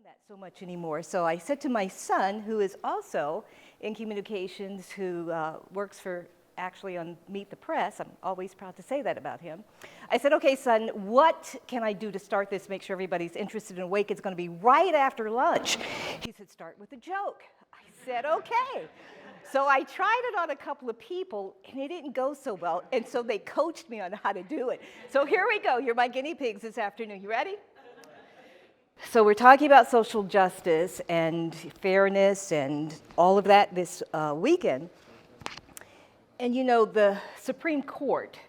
that so much anymore. So I said to my son, who is also in communications, who works for actually on Meet the Press, I'm always proud to say that about him. I said, okay, son, what can I do to start this, make sure everybody's interested and awake? It's going to be right after lunch. He said, start with a joke. I said, okay. So I tried it on a couple of people, and it didn't go so well, and so they coached me on how to do it. So here we go. You're my guinea pigs this afternoon. You ready? So we're talking about social justice and fairness and all of that this weekend. And you know, the Supreme Court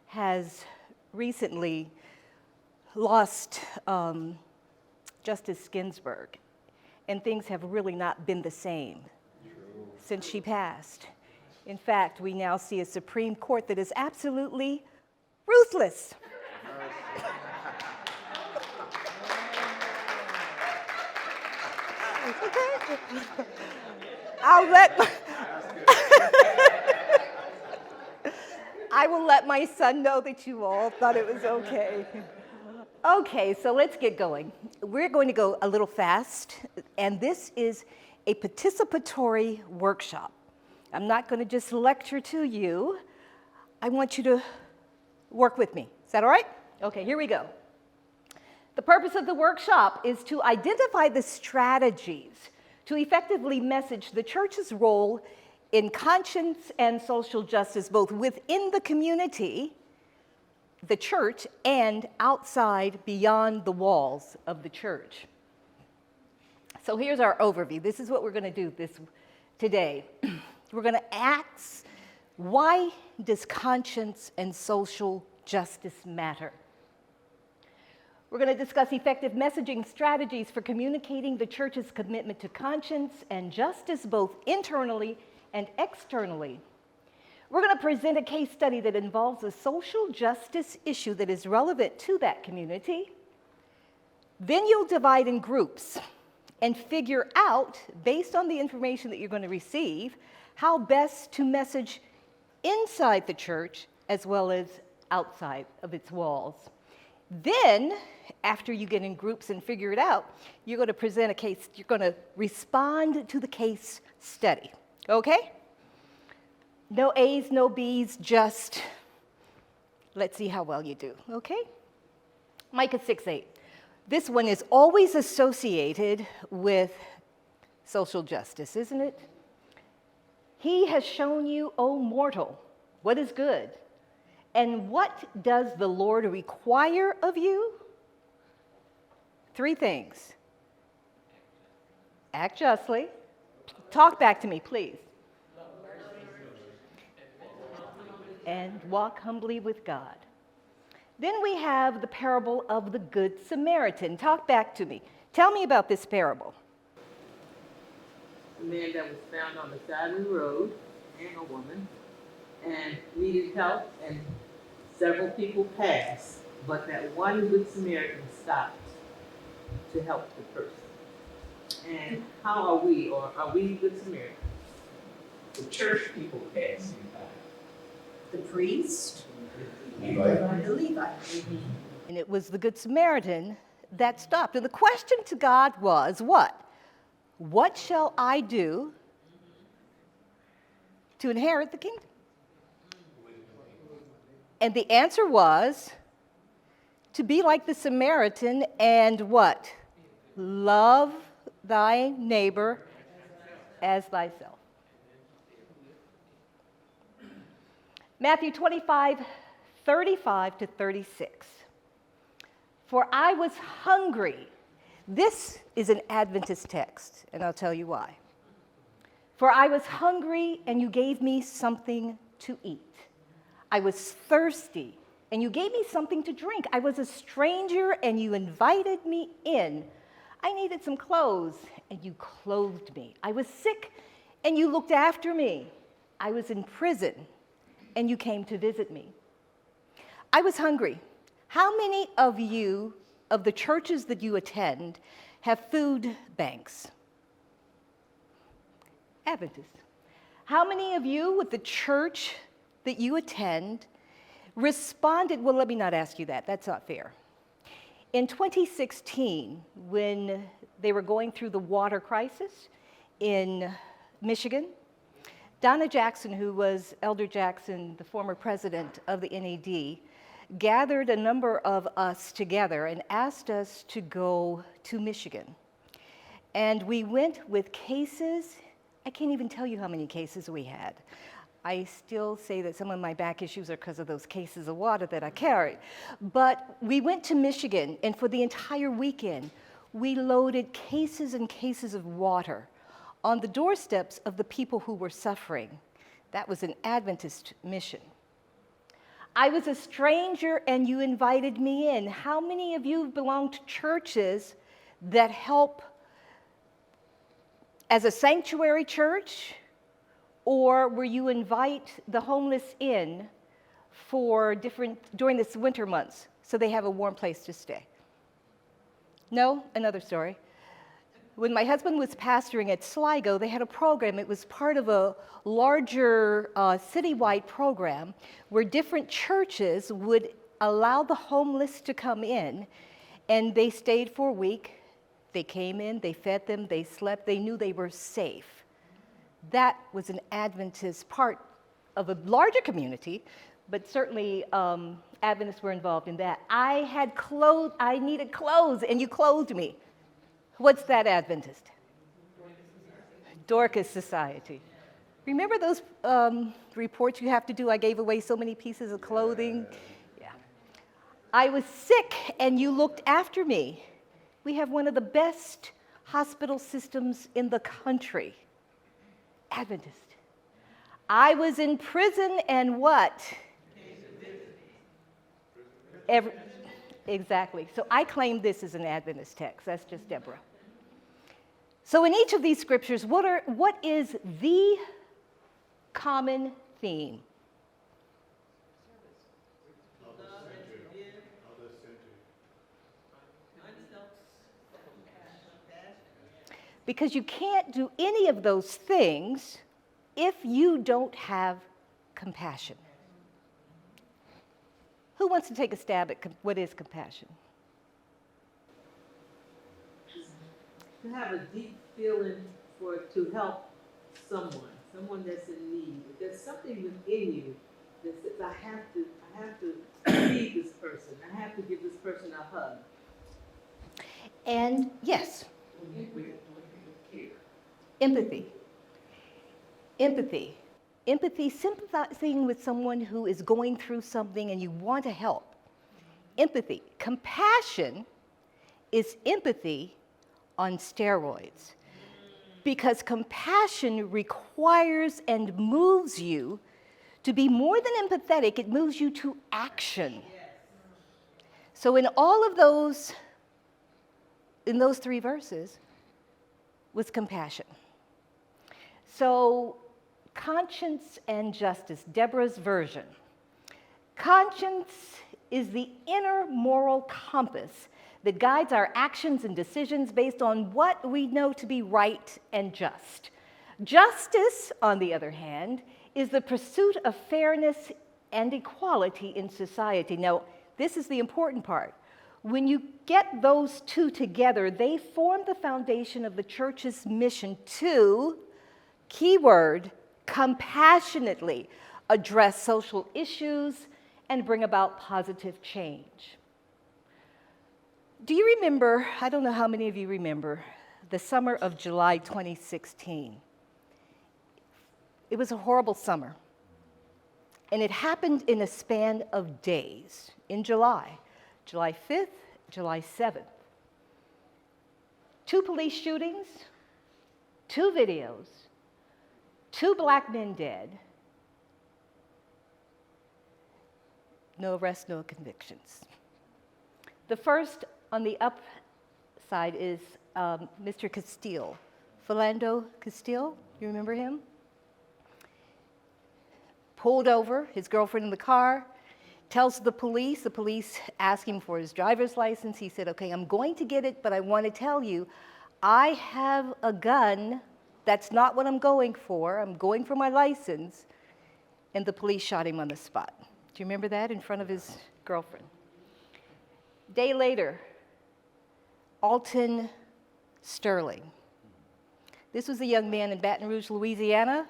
has recently lost Justice Ginsburg, and things have really not been the same since she passed. In fact, we now see a Supreme Court that is absolutely ruthless. Okay. I will let my son know that you all thought it was okay. Okay, so let's get going. We're going to go a little fast, and this is a participatory workshop. I'm not going to just lecture to you. I want you to work with me. Is that all right? Okay, here we go. The purpose of the workshop is to identify the strategies to effectively message the church's role in conscience and social justice, both within the community, the church, and outside beyond the walls of the church. So here's our overview. This is what we're going to do today. We're going to ask, why does conscience and social justice matter? We're going to discuss effective messaging strategies for communicating the church's commitment to conscience and justice, both internally and externally. We're going to present a case study that involves a social justice issue that is relevant to that community. Then you'll divide in groups and figure out, based on the information that you're going to receive, how best to message inside the church as well as outside of its walls. Then, after you get in groups and figure it out, you're going to present a case, you're going to respond to the case study, okay? No A's, no B's, just let's see how well you do, okay? Micah 6:8. This one is always associated with social justice, isn't it? He has shown you, O mortal, what is good. And what does the Lord require of you? 3 things. Act justly. Talk back to me, please. And walk humbly with God. Then we have the parable of the Good Samaritan. Talk back to me. Tell me about this parable. A man that was found on the side of the road, and a woman, and needed help, and several people passed, but that one Good Samaritan stopped to help the person. And how are we, or are we Good Samaritans? The church people passed him by. The priest, Levite. the Levite. And it was the Good Samaritan that stopped. And the question to God was, what? What shall I do to inherit the kingdom? And the answer was to be like the Samaritan and what? Love thy neighbor as thyself. Matthew 25:35-36. For I was hungry. This is an Adventist text, and I'll tell you why. For I was hungry, and you gave me something to eat. I was thirsty, and you gave me something to drink. I was a stranger, and you invited me in. I needed some clothes, and you clothed me. I was sick, and you looked after me. I was in prison, and you came to visit me. I was hungry. How many of you, of the churches that you attend, have food banks? Adventists. How many of you with the church that you attend responded, well, let me not ask you that. That's not fair. In 2016, when they were going through the water crisis in Michigan, Donna Jackson, who was Elder Jackson, the former president of the NAD, gathered a number of us together and asked us to go to Michigan. And we went with cases. I can't even tell you how many cases we had. I still say that some of my back issues are because of those cases of water that I carried. But we went to Michigan, and for the entire weekend, we loaded cases and cases of water on the doorsteps of the people who were suffering. That was an Adventist mission. I was a stranger and you invited me in. How many of you belong to churches that help as a sanctuary church, or where you invite the homeless in during this winter months so they have a warm place to stay? No? Another story. When my husband was pastoring at Sligo, they had a program. It was part of a larger citywide program where different churches would allow the homeless to come in, and they stayed for a week. They came in, they fed them, they slept, they knew they were safe. That was an Adventist part of a larger community, but certainly Adventists were involved in that. I needed clothes, and you clothed me. What's that Adventist? Dorcas Society. Remember those reports you have to do? I gave away so many pieces of clothing. Yeah. I was sick, and you looked after me. We have one of the best hospital systems in the country. Adventist. I was in prison, and what? Exactly. So I claim this as an Adventist text. That's just Deborah. So in each of these scriptures, what is the common theme? Because you can't do any of those things if you don't have compassion. Who wants to take a stab at what is compassion? To have a deep feeling to help someone that's in need. There's something within you that says, I have to feed this person. I have to give this person a hug. And yes, Care. empathy. Empathy. Empathy, sympathizing with someone who is going through something and you want to help. Empathy. Compassion is empathy on steroids. Because compassion requires and moves you to be more than empathetic, it moves you to action. So in all of those, in those three verses, was compassion. So conscience and justice, Deborah's version. Conscience is the inner moral compass that guides our actions and decisions based on what we know to be right and just. Justice, on the other hand, is the pursuit of fairness and equality in society. Now, this is the important part. When you get those two together, they form the foundation of the church's mission to, keyword, compassionately address social issues and bring about positive change. Do you remember, I don't know how many of you remember, the summer of July 2016? It was a horrible summer. And it happened in a span of days in July 5th, July 7th. 2 police shootings, 2 videos, 2 black men dead, no arrests, no convictions. The first on the upside is Mr. Castile, Philando Castile, you remember him? Pulled over, his girlfriend in the car, tells the police ask him for his driver's license. He said, okay, I'm going to get it, but I want to tell you, I have a gun. That's not what I'm going for. I'm going for my license. And the police shot him on the spot. Do you remember that in front of his girlfriend? Day later, Alton Sterling. This was a young man in Baton Rouge, Louisiana,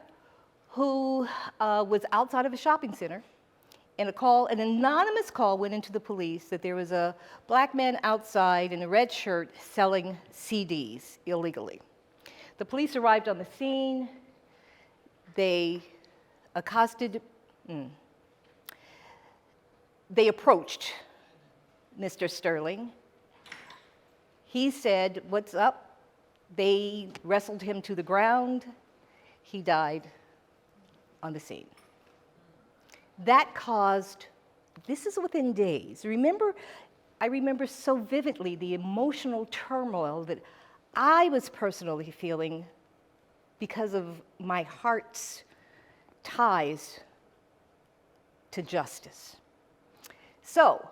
who was outside of a shopping center, and an anonymous call went into the police that there was a black man outside in a red shirt selling CDs illegally. The police arrived on the scene. They they approached Mr. Sterling. He said, "What's up?" They wrestled him to the ground. He died on the scene. That caused, this is within days. I remember so vividly the emotional turmoil that I was personally feeling because of my heart's ties to justice. So,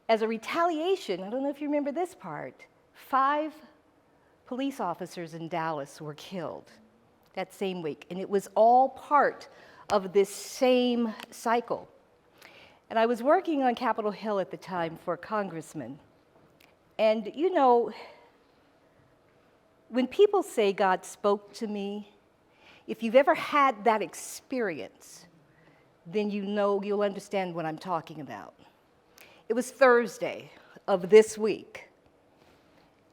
as a retaliation, I don't know if you remember this part, 5 police officers in Dallas were killed that same week, and it was all part of this same cycle. And I was working on Capitol Hill at the time for a congressman, and you know, when people say God spoke to me, if you've ever had that experience, then you know, you'll understand what I'm talking about. It was Thursday of this week,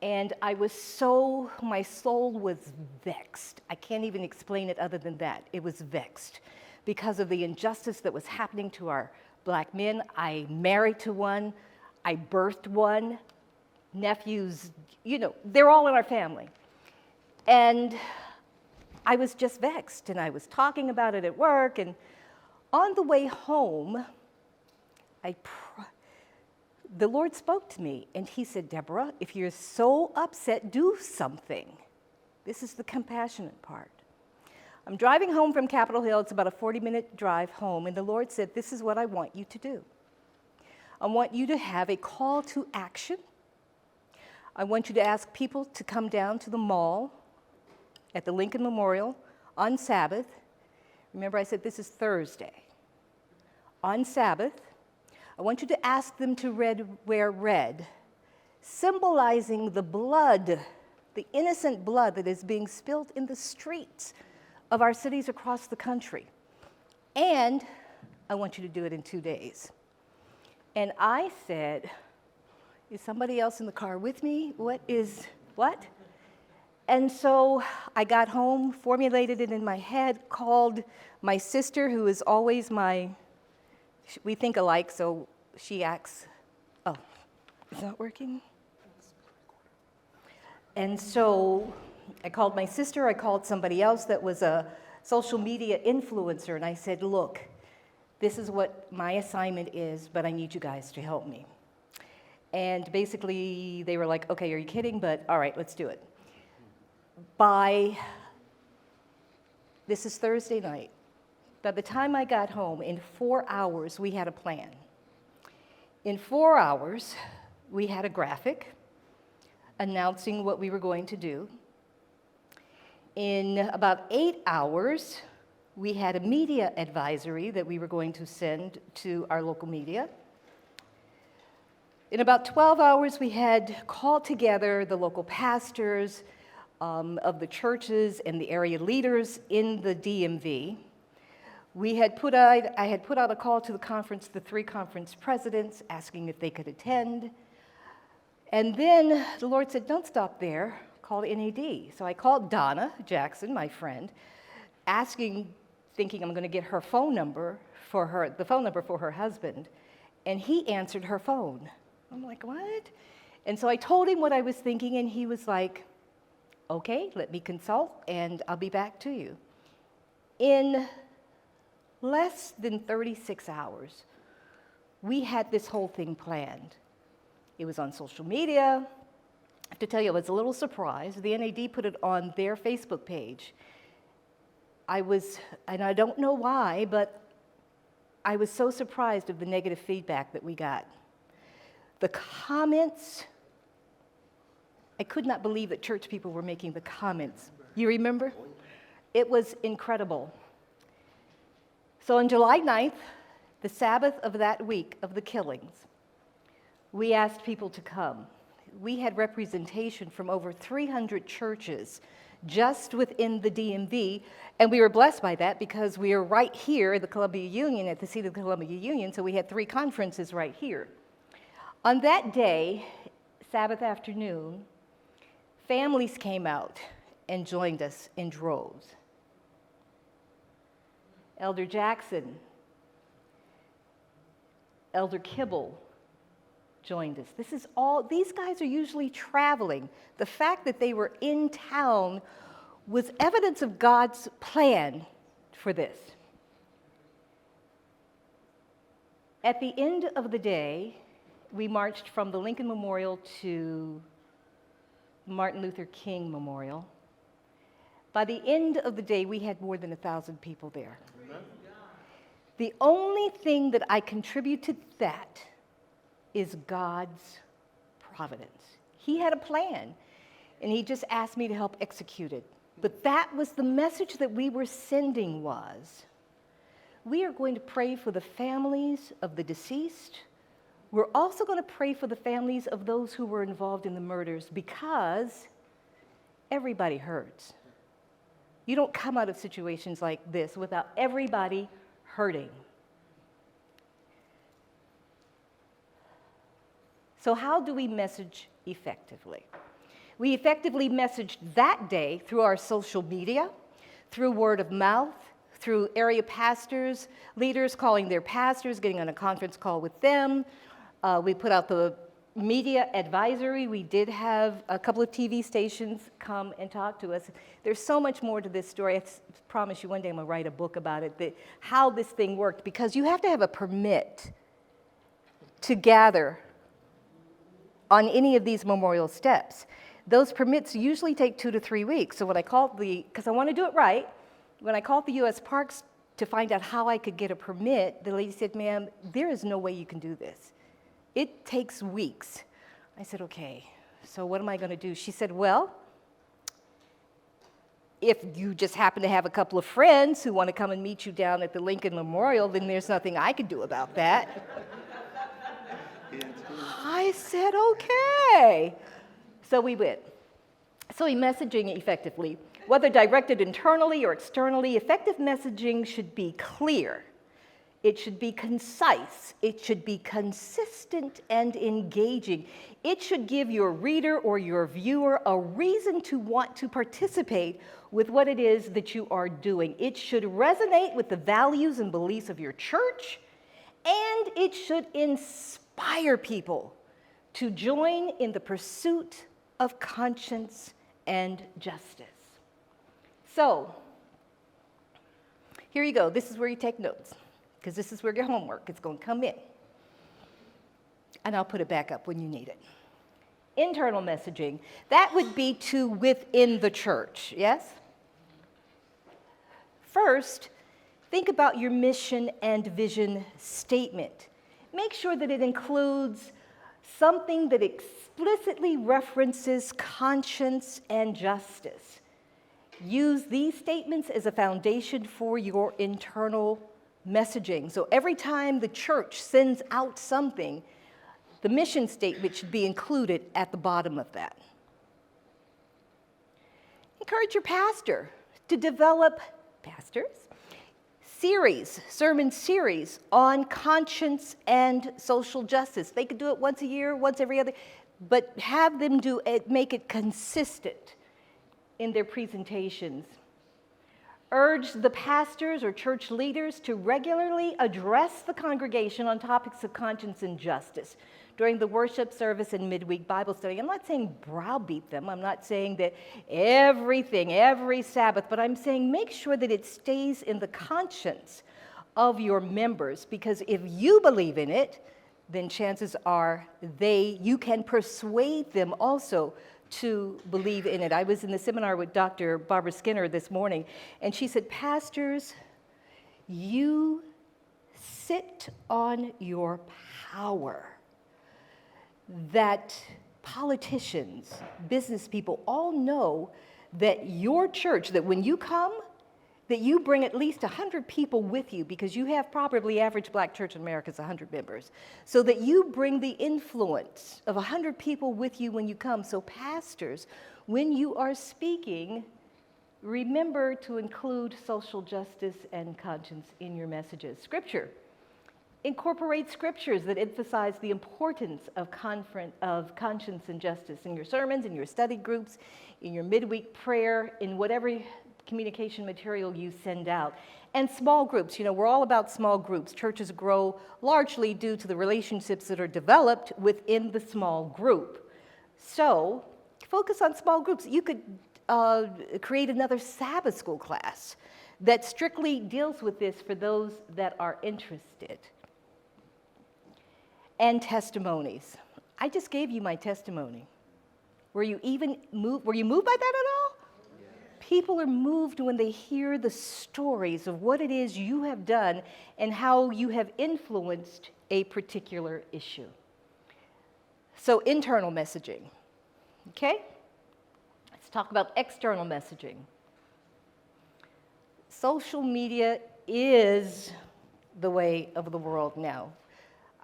and my soul was vexed. I can't even explain it other than that. It was vexed because of the injustice that was happening to our black men. I married to one, I birthed one, nephews, you know, they're all in our family. And I was just vexed, and I was talking about it at work, and on the way home, the Lord spoke to me, and he said, "Deborah, if you're so upset, do something." This is the compassionate part. I'm driving home from Capitol Hill. It's about a 40-minute drive home, and the Lord said, "This is what I want you to do. I want you to have a call to action. I want you to ask people to come down to the mall at the Lincoln Memorial on Sabbath." Remember, I said this is Thursday. On Sabbath, I want you to ask them to wear red, symbolizing the blood, the innocent blood that is being spilled in the streets of our cities across the country. And I want you to do it in 2 days. And I said, "Is somebody else in the car with me? What? And so I got home, formulated it in my head, called my sister, who is always we think alike, so she acts, oh, it's not working? And so I called my sister, I called somebody else that was a social media influencer, and I said, "Look, this is what my assignment is, but I need you guys to help me." And basically, they were like, "Okay, are you kidding? But all right, let's do it." This is Thursday night. By the time I got home, in 4 hours, we had a plan. In 4 hours, we had a graphic announcing what we were going to do. In about 8 hours, we had a media advisory that we were going to send to our local media. In about 12 hours, we had called together the local pastors of the churches and the area leaders in the DMV. I had put out a call to the 3 conference presidents, asking if they could attend. And then the Lord said, "Don't stop there, call NAD." So I called Donna Jackson, my friend, thinking I'm going to get her phone number the phone number for her husband, and he answered her phone. I'm like, "What?" And so I told him what I was thinking, and he was like, "Okay, let me consult, and I'll be back to you." In less than 36 hours, we had this whole thing planned. It was on social media. I have to tell you, I was a little surprised. The NAD put it on their Facebook page. And I don't know why, but I was so surprised of the negative feedback that we got. The comments, I could not believe that church people were making the comments. You remember? It was incredible. So on July 9th, the Sabbath of that week of the killings, we asked people to come. We had representation from over 300 churches just within the DMV, and we were blessed by that because we are right here at the Columbia Union, at the seat of the Columbia Union, so we had 3 conferences right here. On that day, Sabbath afternoon, families came out and joined us in droves. Elder Jackson, Elder Kibble joined us. These guys are usually traveling. The fact that they were in town was evidence of God's plan for this. At the end of the day, we marched from the Lincoln Memorial to Martin Luther King Memorial. By the end of the day, we had more than 1,000 people there. Amen. The only thing that I contribute to that is God's providence. He had a plan, and he just asked me to help execute it. But that was the message that we were sending was, we are going to pray for the families of the deceased. We're also going to pray for the families of those who were involved in the murders because everybody hurts. You don't come out of situations like this without everybody hurting. So how do we message effectively? We effectively messaged that day through our social media, through word of mouth, through area pastors, leaders calling their pastors, getting on a conference call with them. We put out the media advisory. We did have a couple of TV stations come and talk to us. There's so much more to this story. I promise you one day I'm going to write a book about it, how this thing worked, because you have to have a permit to gather on any of these memorial steps. Those permits usually take 2 to 3 weeks. So when I called because I want to do it right, when I called the U.S. Parks to find out how I could get a permit, the lady said, "Ma'am, there is no way you can do this. It takes weeks." I said, "Okay, so what am I going to do?" She said, "Well, if you just happen to have a couple of friends who want to come and meet you down at the Lincoln Memorial, then there's nothing I could do about that." I said, "Okay." So we went. So messaging effectively, whether directed internally or externally, effective messaging should be clear. It should be concise. It should be consistent and engaging. It should give your reader or your viewer a reason to want to participate with what it is that you are doing. It should resonate with the values and beliefs of your church, and it should inspire people to join in the pursuit of conscience and justice. So, here you go. This is where you take notes, because this is where your homework is going to come in. And I'll put it back up when you need it. Internal messaging, that would be to within the church, yes? First, think about your mission and vision statement. Make sure that it includes something that explicitly references conscience and justice. Use these statements as a foundation for your internal messaging. So every time the church sends out something, the mission statement should be included at the bottom of that. Encourage your pastor to develop, sermon series on conscience and social justice. They could do it once a year, once every other, but have them do it, make it consistent in their presentations. Urge the pastors or church leaders to regularly address the congregation on topics of conscience and justice during the worship service and midweek Bible study. I'm not saying browbeat them. I'm not saying that every Sabbath, but I'm saying make sure that it stays in the conscience of your members, because if you believe in it, then chances are you can persuade them also to believe in it. I was in the seminar with Dr. Barbara Skinner this morning, and she said, "Pastors, you sit on your power that politicians, business people all know that your church, that when you come, that you bring at least 100 people with you, because you have probably average Black church in America is 100 members, so that you bring the influence of 100 people with you when you come. So pastors, when you are speaking, remember to include social justice and conscience in your messages. Scripture. Incorporate scriptures that emphasize the importance of conscience and justice in your sermons, in your study groups, in your midweek prayer, in whatever communication material you send out. And small groups. You know, we're all about small groups. Churches grow largely due to the relationships that are developed within the small group. So focus on small groups. You could create another Sabbath school class that strictly deals with this for those that are interested. And testimonies. I just gave you my testimony. Were you moved by that at all? Yeah. People are moved when they hear the stories of what it is you have done and how you have influenced a particular issue. So internal messaging, okay? Let's talk about external messaging. Social media is the way of the world now.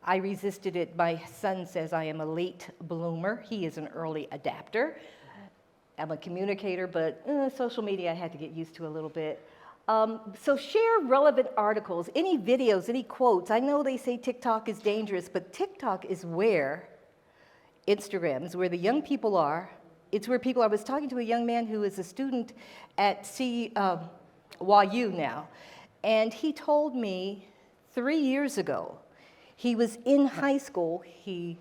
I resisted it. My son says I am a late bloomer. He is an early adapter. I'm a communicator, but social media I had to get used to a little bit. So share relevant articles, any videos, any quotes. I know they say TikTok is dangerous, but TikTok is where Instagram is where the young people are. It's where people, I was talking to a young man who is a student at YU now, and he told me 3 years ago, he was in high school, he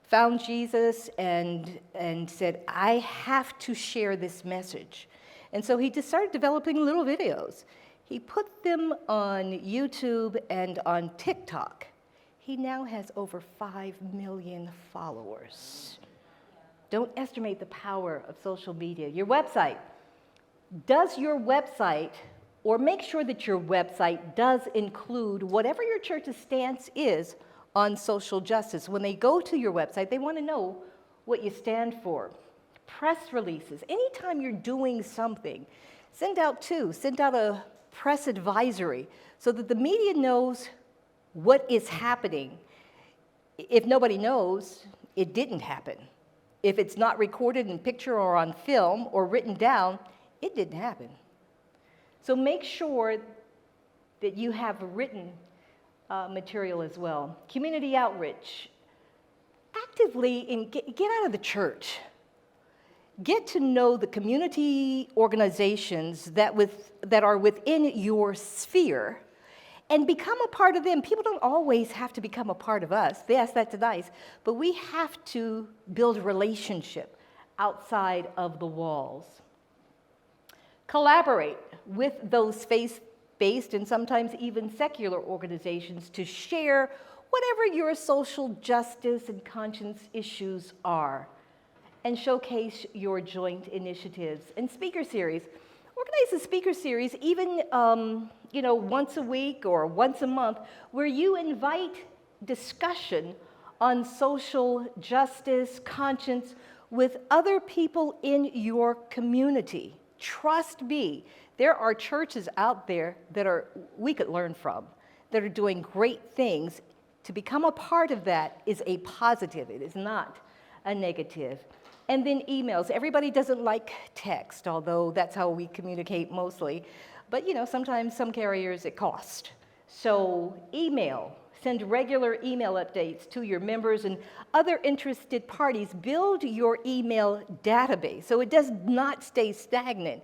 found Jesus and said, I have to share this message. And so he just started developing little videos. He put them on YouTube and on TikTok. He now has over 5 million followers. Don't estimate the power of social media. Your website. Does your website, or make sure that your website does include whatever your church's stance is on social justice. When they go to your website, they want to know what you stand for. Press releases. Anytime you're doing something, send out a press advisory so that the media knows what is happening. If nobody knows, it didn't happen. If it's not recorded in picture or on film or written down, it didn't happen. So make sure that you have written material as well. Community outreach. Actively get out of the church. Get to know the community organizations that are within your sphere and become a part of them. People don't always have to become a part of us. Yes, that's nice, but we have to build relationship outside of the walls. Collaborate with those faith-based and sometimes even secular organizations to share whatever your social justice and conscience issues are, and showcase your joint initiatives. And speaker series. Organize a speaker series even once a week or once a month where you invite discussion on social justice, conscience with other people in your community. Trust me, there are churches out there that we could learn from, that are doing great things. To become a part of that is a positive. It is not a negative. And then emails. Everybody doesn't like text, although that's how we communicate mostly. But sometimes some carriers it costs. So email. Send regular email updates to your members and other interested parties. Build your email database so it does not stay stagnant.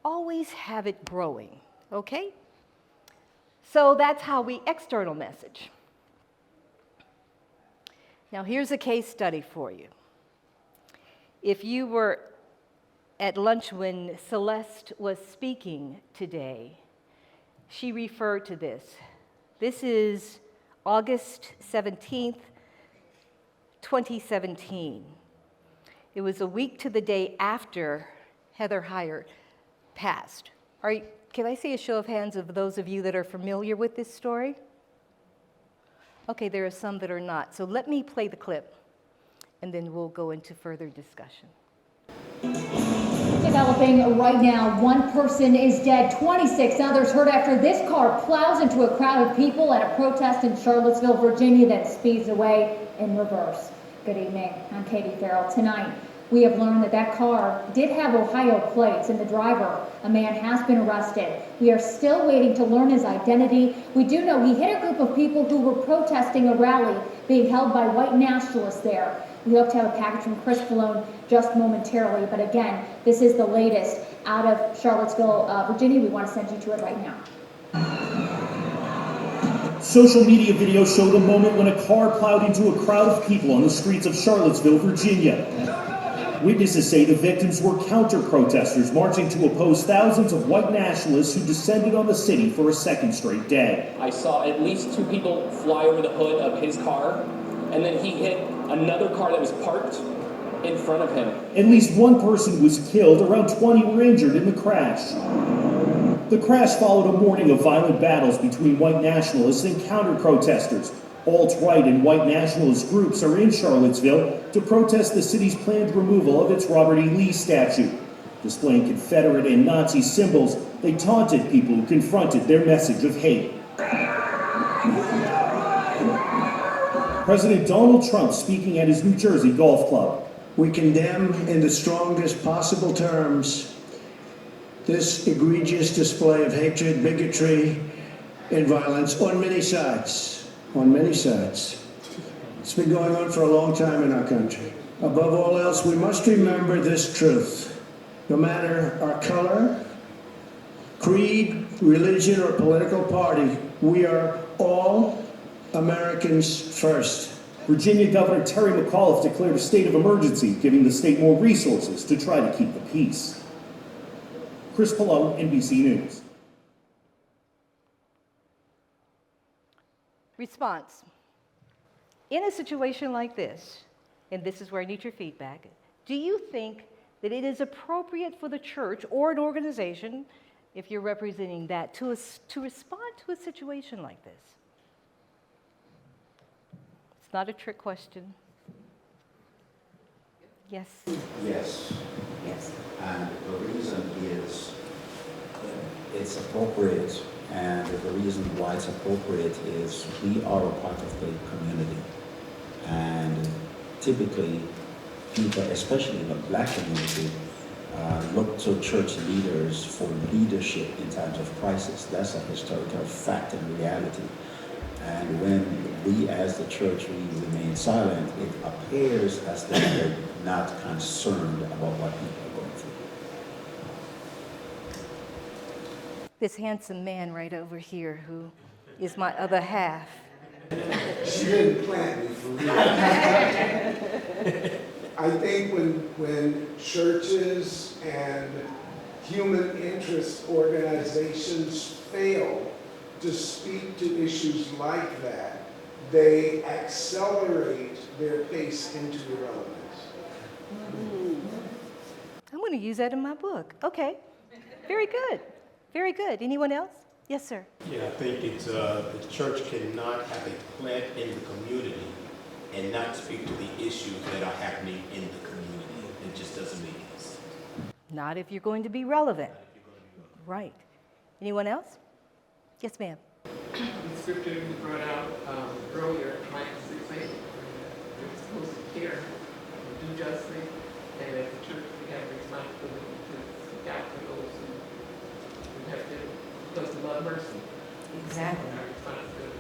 Always have it growing, okay? So that's how we external message. Now here's a case study for you. If you were at lunch when Celeste was speaking today, she referred to this. This is August 17th, 2017. It was a week to the day after Heather Heyer passed. Can I see a show of hands of those of you that are familiar with this story? Okay, there are some that are not. So let me play the clip, and then we'll go into further discussion. developing right now. One person is dead, 26 others hurt after this car plows into a crowd of people at a protest in Charlottesville, Virginia, then speeds away in reverse. Good evening, I'm Katie Farrell. Tonight, we have learned that that car did have Ohio plates, and the driver, a man, has been arrested. We are still waiting to learn his identity. We do know he hit a group of people who were protesting a rally being held by white nationalists there. We hope to have a package from Chris Pallone just momentarily, but again, this is the latest out of Charlottesville, Virginia. We want to send you to it right now. Social media videos show the moment when a car plowed into a crowd of people on the streets of Charlottesville, Virginia. Witnesses say the victims were counter-protesters marching to oppose thousands of white nationalists who descended on the city for a second straight day. I saw at least 2 people fly over the hood of his car, and then he hit another car that was parked in front of him. At least 1 person was killed, around 20 were injured in the crash. The crash followed a morning of violent battles between white nationalists and counter-protesters. Alt-right and white nationalist groups are in Charlottesville to protest the city's planned removal of its Robert E. Lee statue. Displaying Confederate and Nazi symbols, they taunted people who confronted their message of hate. President Donald Trump speaking at his New Jersey golf club. We condemn in the strongest possible terms this egregious display of hatred, bigotry, and violence on many sides. On many sides. It's been going on for a long time in our country. Above all else, we must remember this truth. No matter our color, creed, religion, or political party, we are all Americans first. Virginia Governor Terry McAuliffe declared a state of emergency, giving the state more resources to try to keep the peace. Chris Pallone, NBC News. Response. In a situation like this, and this is where I need your feedback, do you think that it is appropriate for the church or an organization, if you're representing that, to respond to a situation like this? It's not a trick question. Yes? Yes. Yes. And the reason is it's appropriate, and the reason why it's appropriate is we are a part of the community. And typically, people, especially in the Black community, look to church leaders for leadership in times of crisis. That's a historical fact and reality. And when we as the church, we remain silent, it appears as though we're not concerned about what people are going through. This handsome man right over here who is my other half. She didn't plant me for real. I think when churches and human interest organizations fail to speak to issues like that, they accelerate their pace into irrelevance. I'm going to use that in my book. Okay. Very good. Very good. Anyone else? Yes, sir. Yeah, I think it's the church cannot have a plant in the community and not speak to the issues that are happening in the community. It just doesn't make sense. Not if you're going to be relevant. Right. Anyone else? Yes, ma'am. The scripture you brought out earlier, Micah 6:8, we're supposed to care, do justly, and as a church we have a responsibility to seek out for those who have to, because to love mercy. Exactly. Our responsibility.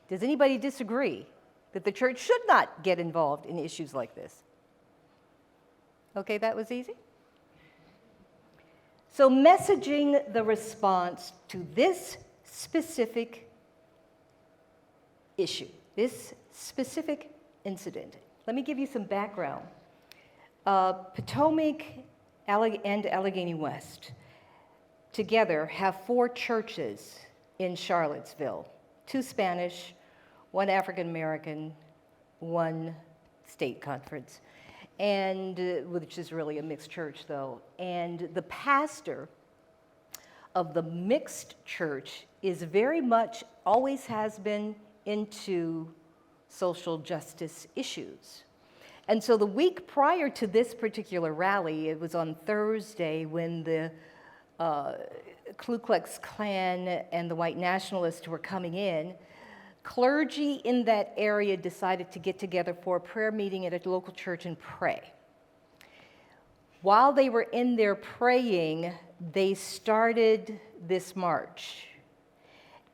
Does anybody disagree that the church should not get involved in issues like this? Okay, that was easy. So messaging the response to this specific issue, this specific incident. Let me give you some background. Potomac and Allegheny West together have 4 churches in Charlottesville, 2 Spanish, 1 African American, 1 state conference, and which is really a mixed church though. And the pastor of the mixed church is very much, always has been, into social justice issues. And so the week prior to this particular rally, it was on Thursday when the Ku Klux Klan and the white nationalists were coming in, clergy in that area decided to get together for a prayer meeting at a local church and pray. While they were in there praying, they started this march.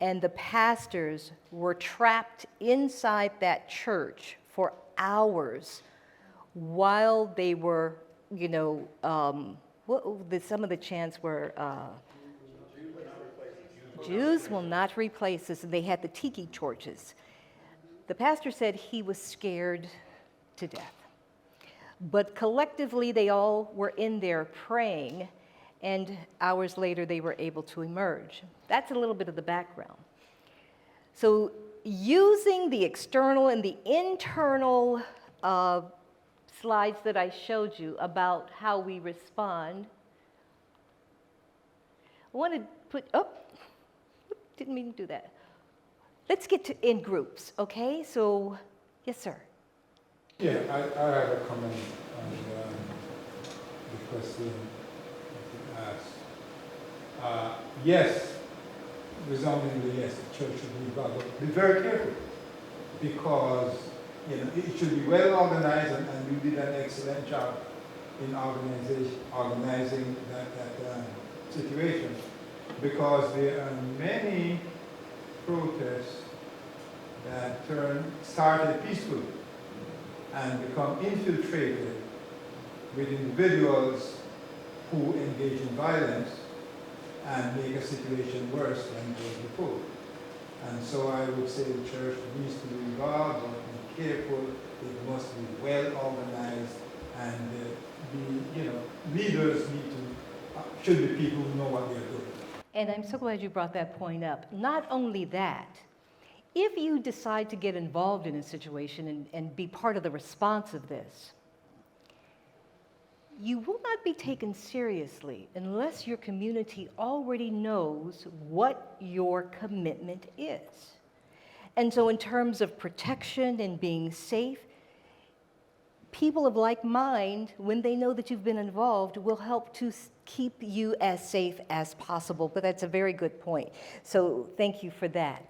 And the pastors were trapped inside that church for hours while they were, some of the chants were, Jews will not replace us, and they had the tiki torches. The pastor said he was scared to death. But collectively, they all were in there praying, and hours later, they were able to emerge. That's a little bit of the background. So using the external and the internal slides that I showed you about how we respond, I want to put, didn't mean to do that. Let's get to in groups, okay? So, yes, sir. Yeah, I have a comment on the question that you asked. Yes, resoundingly yes, the church should be involved, but be very careful because it should be well organized, and you did an excellent job in organizing that situation, because there are many protests that started peacefully and become infiltrated with individuals who engage in violence and make a situation worse than it was before. And so I would say the church needs to be involved, but be careful. It must be well organized, and leaders should be people who know what they're doing. And I'm so glad you brought that point up. Not only that, if you decide to get involved in a situation and be part of the response of this, you will not be taken seriously unless your community already knows what your commitment is. And so in terms of protection and being safe, people of like mind, when they know that you've been involved, will help to keep you as safe as possible. But that's a very good point. So thank you for that.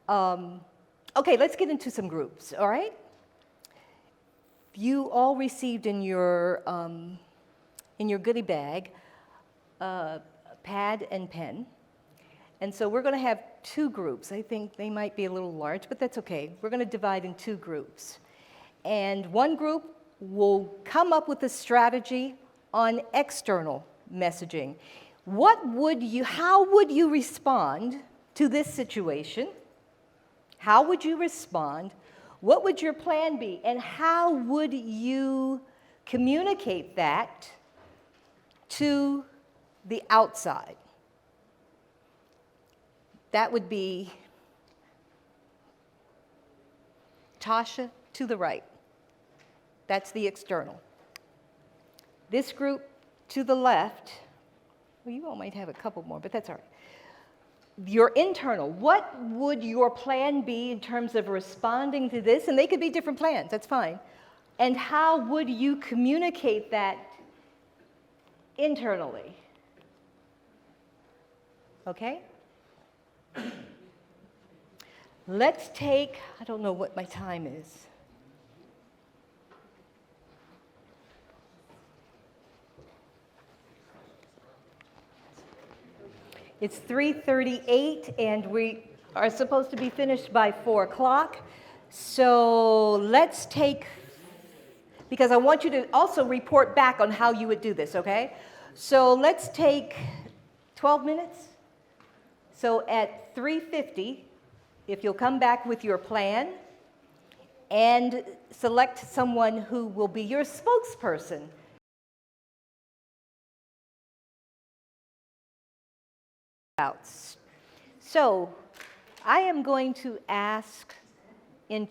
Okay, let's get into some groups, all right? You all received in your goodie bag pad and pen. And so we're going to have two groups. I think they might be a little large, but that's okay. We're going to divide in two groups. And one group will come up with a strategy on external messaging. How would you respond to this situation? How would you respond? What would your plan be? And how would you communicate that to the outside? That would be Tasha to the right. That's the external. This group to the left, well, you all might have a couple more, but that's all right. Your internal, what would your plan be in terms of responding to this? And they could be different plans, that's fine. And how would you communicate that internally? Okay? Let's take, I don't know what my time is. It's 3:38 and we are supposed to be finished by 4 o'clock. So let's take, because I want you to also report back on how you would do this, okay? So let's take 12 minutes. So at 3:50, if you'll come back with your plan and select someone who will be your spokesperson. So I am going to ask in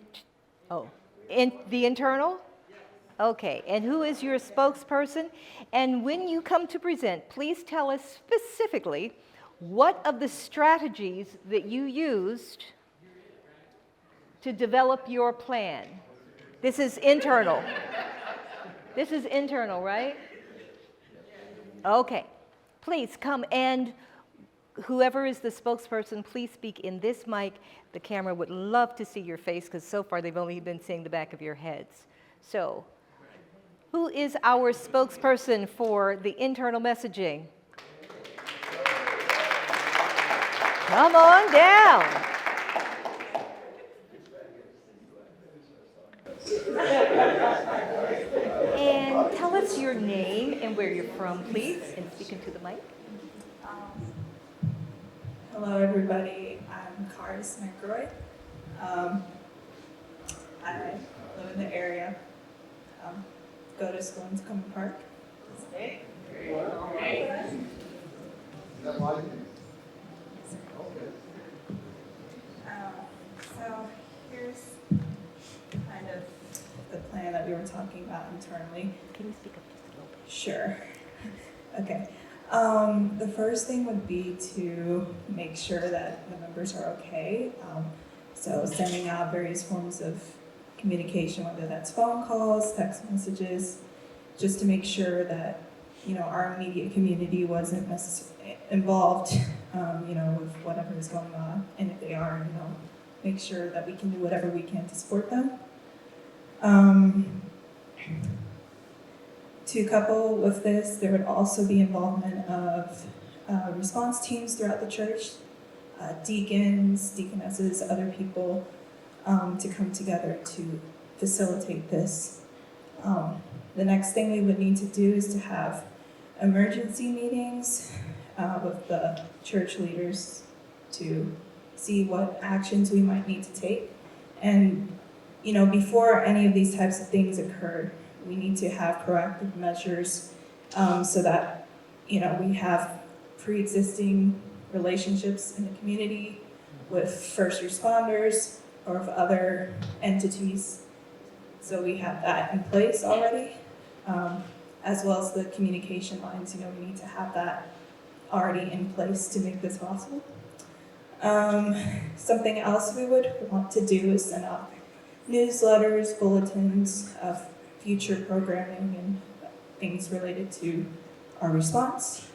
the internal? Okay, and who is your spokesperson? And when you come to present, please tell us specifically what of the strategies that you used to develop your plan. This is internal. This is internal, right? Okay. Please come, and whoever is the spokesperson, please speak in this mic. The camera would love to see your face because so far they've only been seeing the back of your heads. So, who is our spokesperson for the internal messaging? Come on down. And tell us your name and where you're from, please, and speak into the mic. Hello, everybody. I'm Karis McRoy. I live in the area. Go to school in Tacoma Park. So here's kind of the plan that we were talking about internally. Can you speak up just a little bit? Sure. Okay. The first thing would be to make sure that the members are okay. So sending out various forms of communication, whether that's phone calls, text messages, just to make sure that, you know, our immediate community wasn't necessarily involved, you know, with whatever is going on. And if they are, you know, make sure that we can do whatever we can to support them. To couple with this, there would also be involvement of response teams throughout the church, deacons, deaconesses, other people, to come together to facilitate this. The next thing we would need to do is to have emergency meetings with the church leaders to see what actions we might need to take. And, you know, before any of these types of things occur, we need to have proactive measures so that, you know, we have pre-existing relationships in the community with first responders or of other entities. So we have that in place already, as well as the communication lines. You know, we need to have that already in place to make this possible. Something else we would want to do is send out newsletters, bulletins of future programming and things related to our response.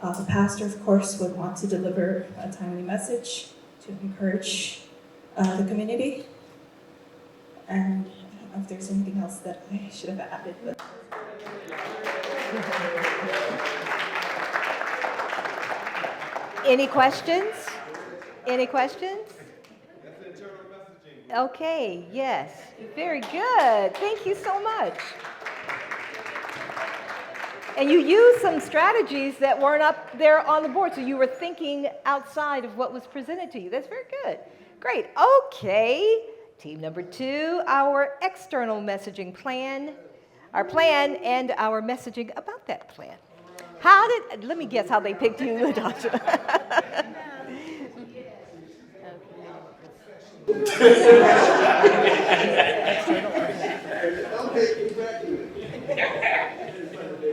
The pastor, of course, would want to deliver a timely message to encourage the community. And I don't know if there's anything else that I should have added. But Any questions? Any questions? Okay, yes. Very good. Thank you so much. And you used some strategies that weren't up there on the board, so you were thinking outside of what was presented to you. That's very good. Great. Okay. Team number 2, our external messaging plan, our plan and our messaging about that plan. Let me guess how they picked you, Natasha.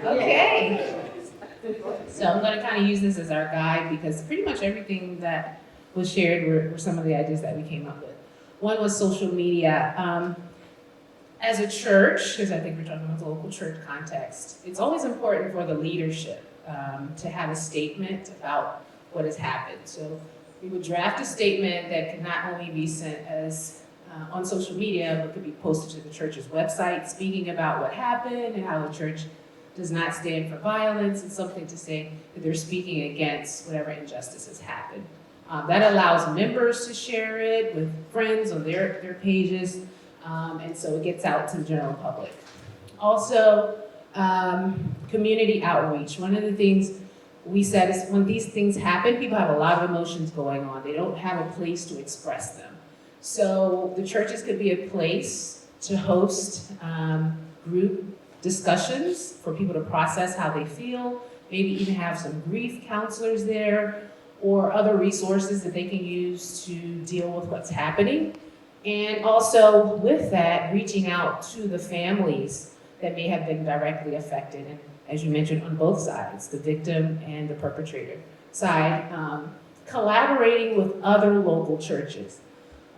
Okay. So I'm going to kind of use this as our guide because pretty much everything that was shared were some of the ideas that we came up with. One was social media. As a church, because I think we're talking about the local church context, it's always important for the leadership to have a statement about what has happened. So we would draft a statement that could not only be sent as on social media, but could be posted to the church's website, speaking about what happened and how the church does not stand for violence, and something to say that they're speaking against whatever injustice has happened. That allows members to share it with friends on their pages, and so it gets out to the general public. Also, community outreach. One of the things we said is when these things happen, people have a lot of emotions going on. They don't have a place to express them. So the churches could be a place to host group discussions for people to process how they feel, maybe even have some grief counselors there or other resources that they can use to deal with what's happening. And also with that, reaching out to the families that may have been directly affected. And as you mentioned, on both sides, the victim and the perpetrator side, collaborating with other local churches.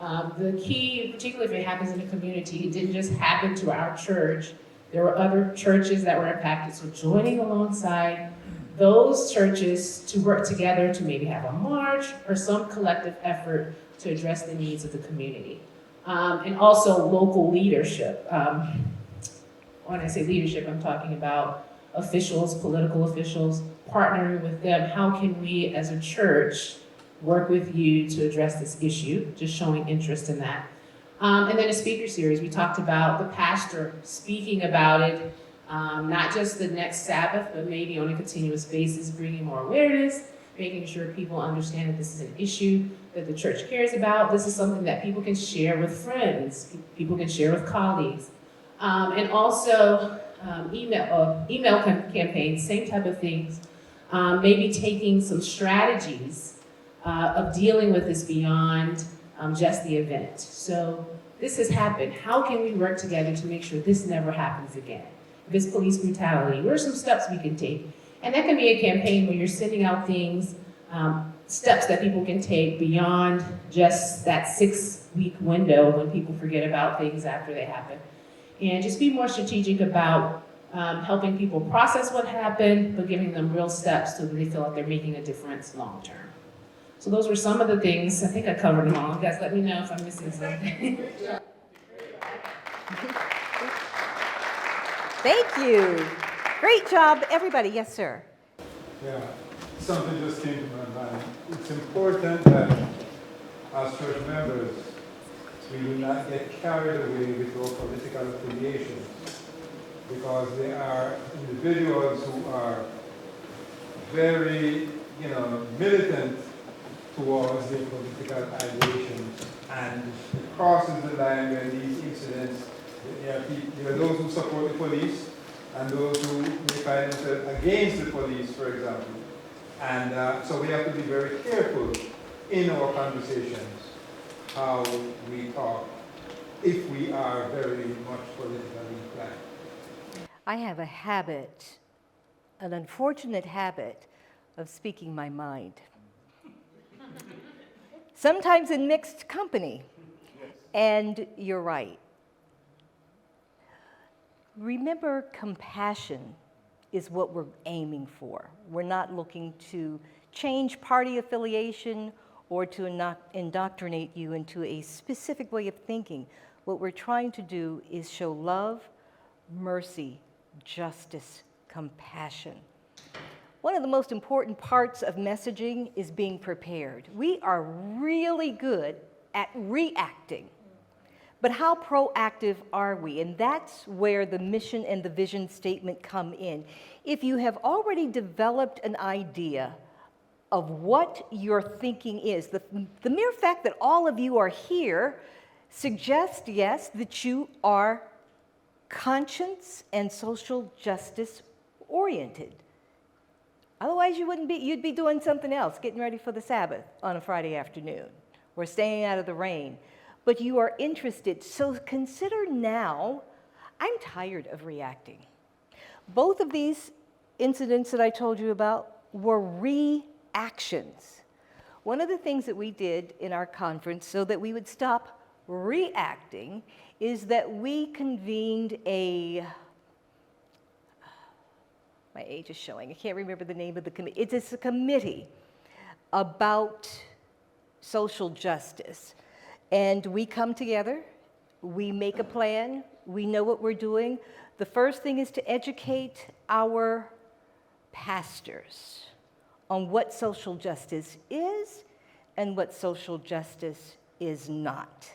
The key, particularly if it happens in a community, it didn't just happen to our church. There were other churches that were impacted, so joining alongside those churches to work together to maybe have a march or some collective effort to address the needs of the community. And also local leadership. When I say leadership, I'm talking about officials, political officials, partnering with them. How can we as a church work with you to address this issue? Just showing interest in that. And then a speaker series. We talked about the pastor speaking about it, not just the next Sabbath, but maybe on a continuous basis, bringing more awareness, making sure people understand that this is an issue that the church cares about. This is something that people can share with friends, people can share with colleagues. And also email campaigns, same type of things. Maybe taking some strategies of dealing with this beyond just the event. So this has happened. How can we work together to make sure this never happens again? If it's police brutality, what are some steps we can take? And that can be a campaign where you're sending out things, steps that people can take beyond just that 6-week window when people forget about things after they happen. And just be more strategic about helping people process what happened, but giving them real steps so that they feel like they're making a difference long term. So those were some of the things. I think I covered them all. You guys let me know if I'm missing something. Thank you. Great job, everybody. Yes, sir. Yeah, something just came to my mind. It's important that as church members, we do not get carried away with our political affiliations, because there are individuals who are very, militant towards their political ideations, and it crosses the line where these incidents, there are those who support the police and those who may find themselves against the police, for example. And so we have to be very careful in our conversations how we talk if we are very much politically inclined. I have a habit, an unfortunate habit, of speaking my mind. Sometimes in mixed company. And you're right. Remember, compassion is what we're aiming for. We're not looking to change party affiliation or to indoctrinate you into a specific way of thinking. What we're trying to do is show love, mercy, justice, compassion. One of the most important parts of messaging is being prepared. We are really good at reacting, but how proactive are we? And that's where the mission and the vision statement come in. If you have already developed an idea of what your thinking is, the mere fact that all of you are here suggests, yes, that you are conscience and social justice oriented. Otherwise, you'd be doing something else, getting ready for the Sabbath on a Friday afternoon, or staying out of the rain. But you are interested, so consider now, I'm tired of reacting. Both of these incidents that I told you about were reactions. One of the things that we did in our conference so that we would stop reacting is that we convened my age is showing, I can't remember the name of the committee. It's a committee about social justice. And we come together, we make a plan, we know what we're doing. The first thing is to educate our pastors on what social justice is and what social justice is not.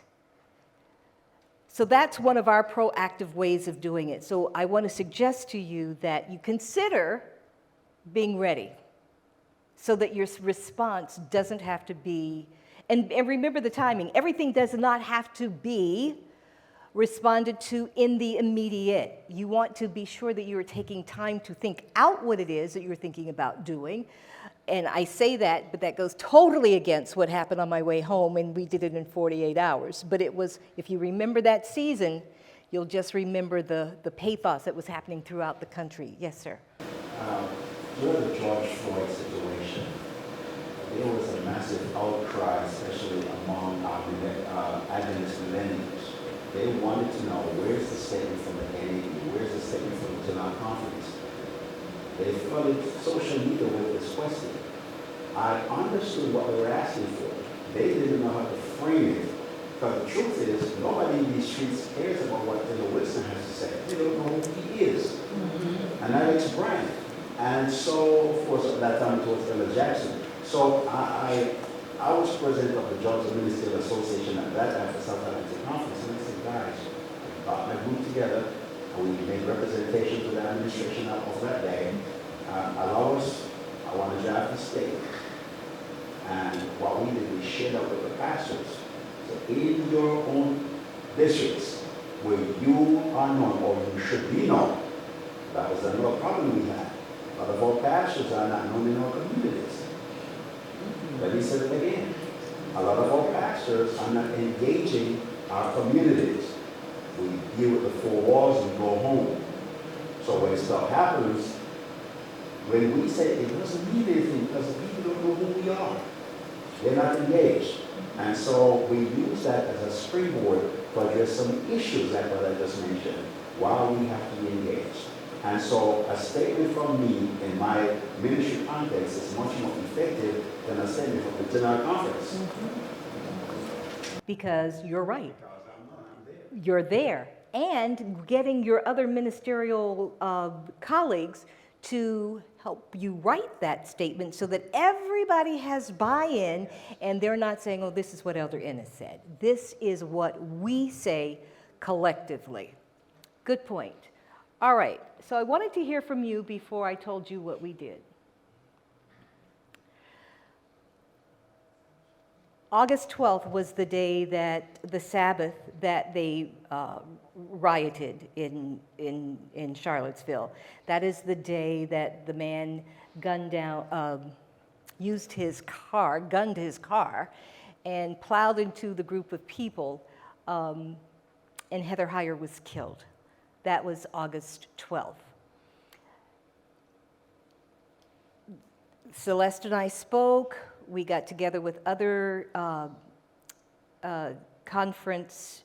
So that's one of our proactive ways of doing it. So I want to suggest to you that you consider being ready so that your response doesn't have to be, and remember the timing, everything does not have to be responded to in the immediate. You want to be sure that you're taking time to think out what it is that you're thinking about doing. And I say that, but that goes totally against what happened on my way home, and we did it in 48 hours. But it was, if you remember that season, you'll just remember the pathos that was happening throughout the country. Yes, sir? During the George Floyd situation, there was a massive outcry, especially among Adventist millennials. They wanted to know, where's the statement from the NAB? Where's the statement from the General Conference? They flooded social media with this question. I understood what they were asking for. They didn't know how to frame it. Because the truth is, nobody in these streets cares about what Taylor Wilson has to say. They don't know who he is. And that makes a brand. And so, of course, at that time it was Ella Jackson. So I was president of the Jobs and Ministerial Association at that time for South Atlantic Conference. And I said, guys, we got my group together, and we made representation to the administration of that day. Allow us, I want to draft a statement. And what we did, we shared up with the pastors. So in your own districts, where you are known, or you should be known, that was another problem we had. A lot of our pastors are not known in our communities. Let me say it again. A lot of our pastors are not engaging our communities. We deal with the four walls and go home. So when stuff happens, when we say it doesn't mean anything because the people don't know who we are. They're not engaged. And so we use that as a springboard to address some issues like what I just mentioned, while we have to be engaged. And so a statement from me in my ministry context is much more effective than a statement from the General Conference. Because you're right. You're there. And getting your other ministerial colleagues to help you write that statement so that everybody has buy-in and they're not saying, oh, this is what Elder Ennis said. This is what we say collectively. Good point. All right, so I wanted to hear from you before I told you what we did. August 12th was the day that the Sabbath that they rioted in Charlottesville. That is the day that the man gunned his car, and plowed into the group of people, and Heather Heyer was killed. That was August 12th. Celeste and I spoke. We got together with other conference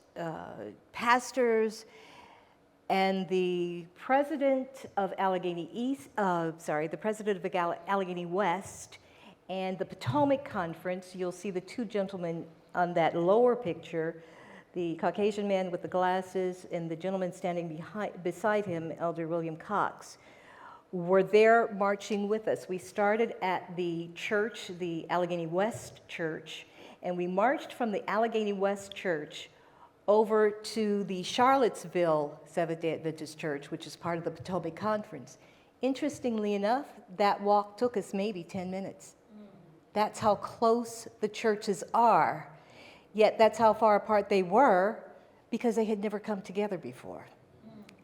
pastors, and the president of Allegheny West, and the Potomac Conference. You'll see the two gentlemen on that lower picture, the Caucasian man with the glasses and the gentleman standing beside him, Elder William Cox, were there marching with us. We started at the church, the Allegheny West Church, and we marched from the Allegheny West Church over to the Charlottesville Seventh-day Adventist Church, which is part of the Potomac Conference. Interestingly enough, that walk took us maybe 10 minutes. That's how close the churches are. Yet that's how far apart they were because they had never come together before.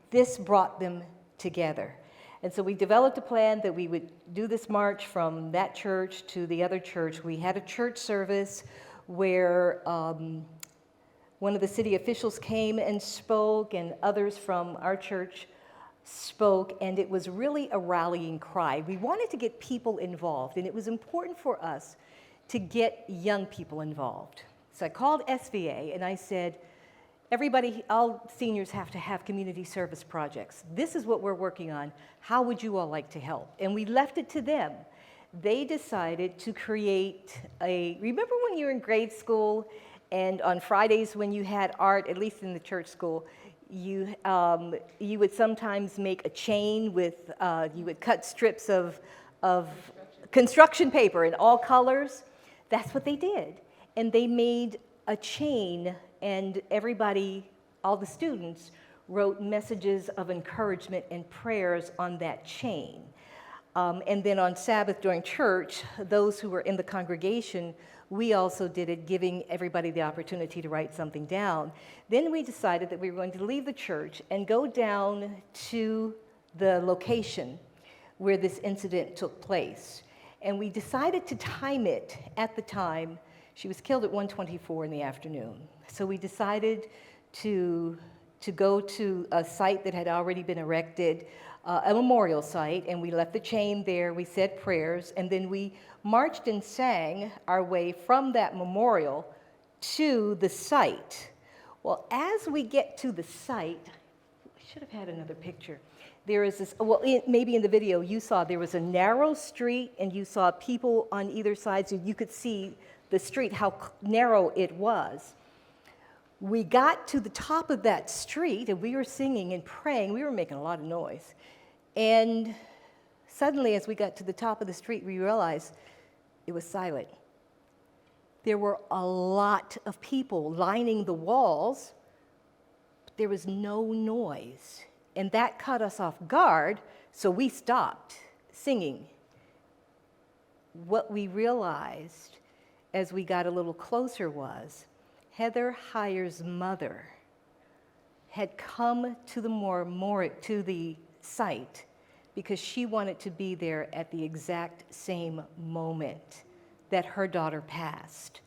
This brought them together. And so we developed a plan that we would do this march from that church to the other church. We had a church service where one of the city officials came and spoke, and others from our church spoke, and it was really a rallying cry. We wanted to get people involved, and it was important for us to get young people involved. So I called SVA and I said, everybody, all seniors have to have community service projects. This is what we're working on. How would you all like to help? And we left it to them. They decided to create remember when you were in grade school and on Fridays when you had art, at least in the church school, you would sometimes make a chain with, you would cut strips of construction paper in all colors. That's what they did. And they made a chain, and everybody, all the students, wrote messages of encouragement and prayers on that chain. And then on Sabbath during church, those who were in the congregation, we also did it, giving everybody the opportunity to write something down. Then we decided that we were going to leave the church and go down to the location where this incident took place. And we decided to time it at the time. She was killed at 1:24 in the afternoon. So we decided to go to a site that had already been erected, a memorial site, and we left the chain there. We said prayers, and then we marched and sang our way from that memorial to the site. Well, as we get to the site, I should have had another picture. There is this, well, maybe in the video you saw there was a narrow street and you saw people on either side, so you could see the street, how narrow it was. We got to the top of that street and we were singing and praying. We were making a lot of noise. And suddenly, as we got to the top of the street, we realized it was silent. There were a lot of people lining the walls, but there was no noise. And that caught us off guard, so we stopped singing. What we realized as we got a little closer was Heather Heyer's mother had come to the site because she wanted to be there at the exact same moment that her daughter passed.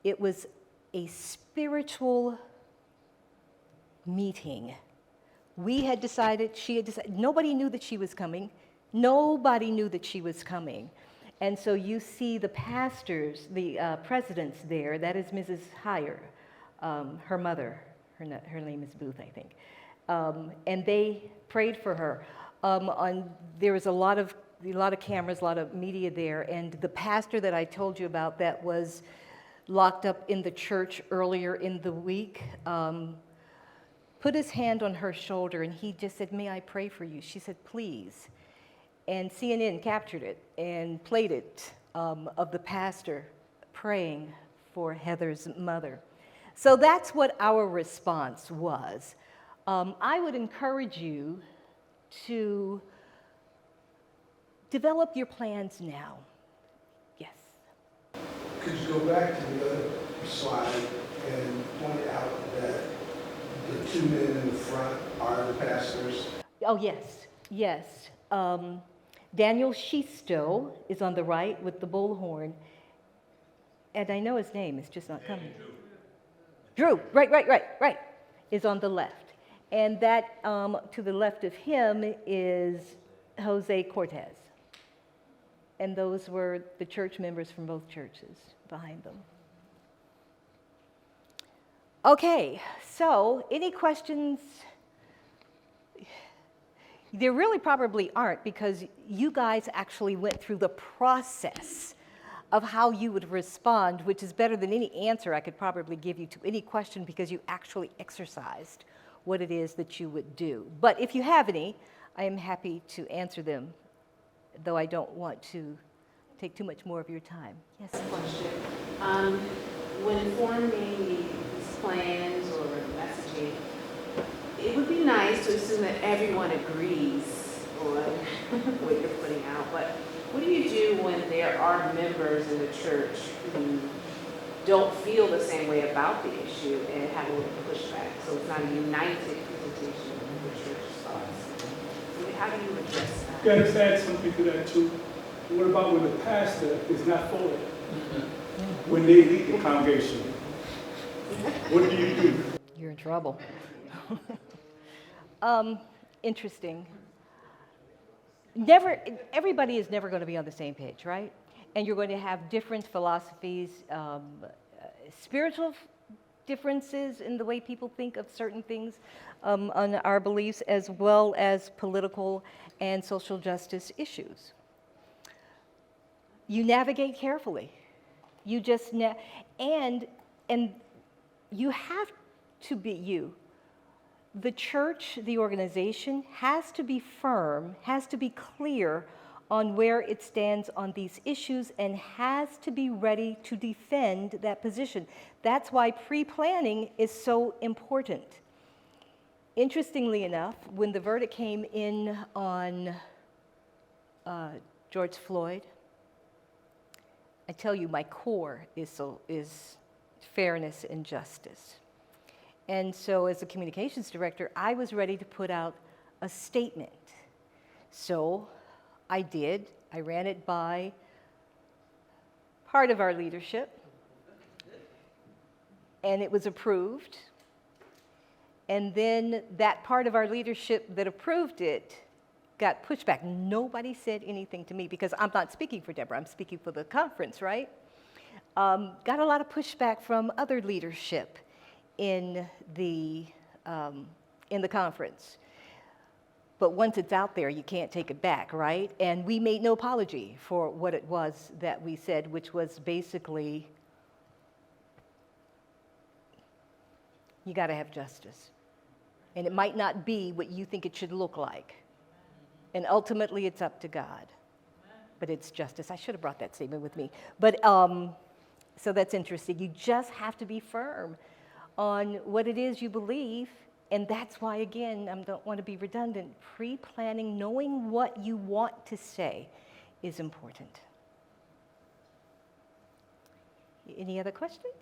It was a spiritual meeting. We had decided, she had decided, nobody knew that she was coming. Nobody knew that she was coming. And so you see the pastors, the presidents there, that is Mrs. Heyer, her mother, her name is Booth, I think. And they prayed for her. There was a lot of cameras, a lot of media there, and the pastor that I told you about that was locked up in the church earlier in the week, put his hand on her shoulder and he just said, "May I pray for you?" She said, "Please." And CNN captured it and played it of the pastor praying for Heather's mother. So that's what our response was. I would encourage you to develop your plans now. Yes. Could you go back to the other slide and point out that the two men in the front are the pastors? Oh, yes, yes. Daniel Shisto is on the right with the bullhorn. And I know his name, it's just not coming. Drew, right, is on the left. And that, to the left of him is Jose Cortez. And those were the church members from both churches behind them. Okay, so any questions? There really probably aren't, because you guys actually went through the process of how you would respond, which is better than any answer I could probably give you to any question, because you actually exercised what it is that you would do. But if you have any, I am happy to answer them, though I don't want to take too much more of your time. Yes? Question. When forming these plans or messaging, it would be nice to assume that everyone agrees on what you're putting out, but what do you do when there are members in the church who don't feel the same way about the issue and have a little pushback? So it's not a united presentation of the church's thoughts. I mean, how do you address that? You gotta add something to that too. What about when the pastor is not for it? When they lead the congregation, what do you do? You're in trouble. Interesting. Everybody is never going to be on the same page, right? And you're going to have different philosophies, spiritual differences in the way people think of certain things, on our beliefs, as well as political and social justice issues. You navigate carefully. You just and you have to be you. The church, the organization, has to be firm, has to be clear on where it stands on these issues, and has to be ready to defend that position. That's why pre-planning is so important. Interestingly enough, when the verdict came in on George Floyd, I tell you, my core is fairness and justice. And so as a communications director, I was ready to put out a statement. So I did. I ran it by part of our leadership, and it was approved. And then that part of our leadership that approved it got pushed back. Nobody said anything to me, because I'm not speaking for Deborah, I'm speaking for the conference, right? got a lot of pushback from other leadership in the conference. But once it's out there, you can't take it back, right? And we made no apology for what it was that we said, which was basically, you got to have justice. And it might not be what you think it should look like. And ultimately, it's up to God. But it's justice. I should have brought that statement with me. But so that's interesting. You just have to be firm on what it is you believe. And that's why, again, I don't want to be redundant. Pre-planning, knowing what you want to say is important. Any other questions?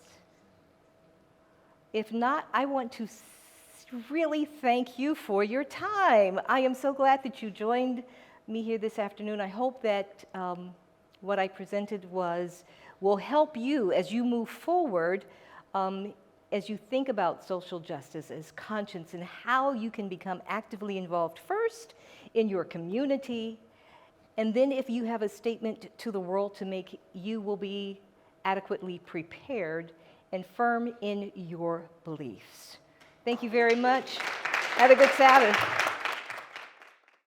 If not, I want to really thank you for your time. I am so glad that you joined me here this afternoon. I hope that what I presented will help you as you move forward, as you think about social justice as conscience and how you can become actively involved first in your community, and then if you have a statement to the world to make, you will be adequately prepared and firm in your beliefs. Thank you very much. Have a good Sabbath.